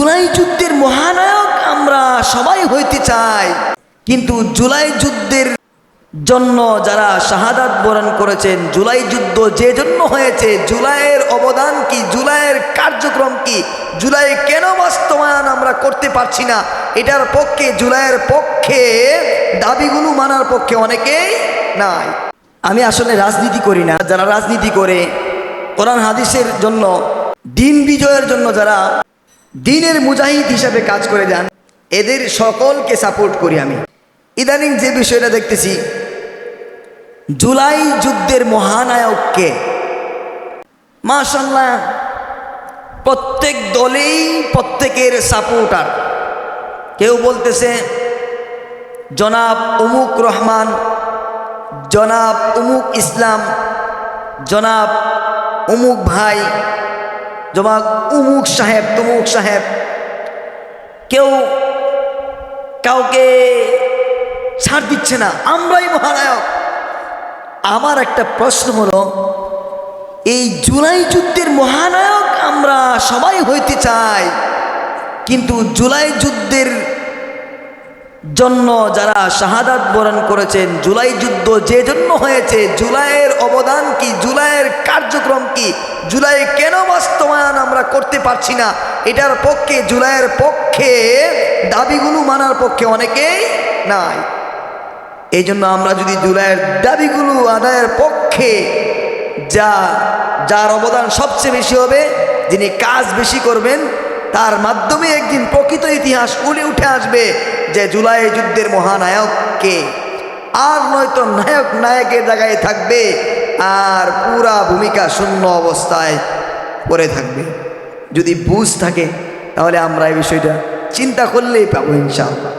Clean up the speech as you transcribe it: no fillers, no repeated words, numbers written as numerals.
জুলাই যুদ্ধের মহানায়ক আমরা সবাই হইতে চাই, কিন্তু জুলাই যুদ্ধের জন্য যারা শাহাদাত বরণ করেছেন, জুলাই যুদ্ধ যে জন্য হয়েছে, জুলাইয়ের অবদান কি, জুলাইয়ের কার্যক্রম কি, জুলাই কেন বাস্তবায়ন আমরা করতে পারছি না, এটার পক্ষে, জুলাইয়ের পক্ষে দাবিগুলো মানার পক্ষে অনেকেই নাই। আমি আসলে রাজনীতি করি না। যারা রাজনীতি করে কোরআন হাদিসের জন্য, দিন বিজয়ের জন্য যারা দিনের মুজাহিদ হিসাবে কাজ করে যান, এদের সকলকে সাপোর্ট করি আমি। ইদানিং যে বিষয়টা দেখতেছি, জুলাই যুদ্ধের মহানায়ককে মাশাআল্লাহ প্রত্যেক দলেই প্রত্যেকের সাপোর্টার। কেউ বলতেছে জনাব উমুক রহমান, জনাব উমুক ইসলাম, জনাব উমুক ভাই, জনাব উমুক সাহেব, তুমুক সাহেব। কেউ কাউকে ছাড় দিচ্ছে না, আমরাই মহানায়ক। আমার একটা প্রশ্ন হলো, এই জুলাই যুদ্ধের মহানায়ক আমরা সবাই হইতে চাই, কিন্তু জুলাই যুদ্ধের জন্য যারা শাহাদাত বরণ করেছেন, জুলাই যুদ্ধ যে জন্য হয়েছে, জুলাইয়ের অবদান কি, জুলাইয়ের কার্যক্রম কি, জুলাই কেন বাস্তবায়ন আমরা করতে পারছি না, এটার পক্ষে, জুলাইয়ের পক্ষে দাবিগুলো মানার পক্ষে অনেকেই নাই। এই জন্য আমরা যদি জুলাইয়ের দাবিগুলো আদায়ের পক্ষে, যার অবদান সবচেয়ে বেশি হবে, যিনি কাজ বেশি করবেন, তার মাধ্যমে একদিন প্রকৃত ইতিহাস উঠে আসবে যে জুলাই যুদ্ধের মহানায়ককে। আর নয়তো নায়ক নায়কের জায়গায় থাকবে, আর পুরা ভূমিকা শূন্য অবস্থায় পড়ে থাকবে। যদি বুঝ থাকে তাহলে আমরা এই বিষয়টা চিন্তা করলেই পাবো ইনশাআল্লাহ।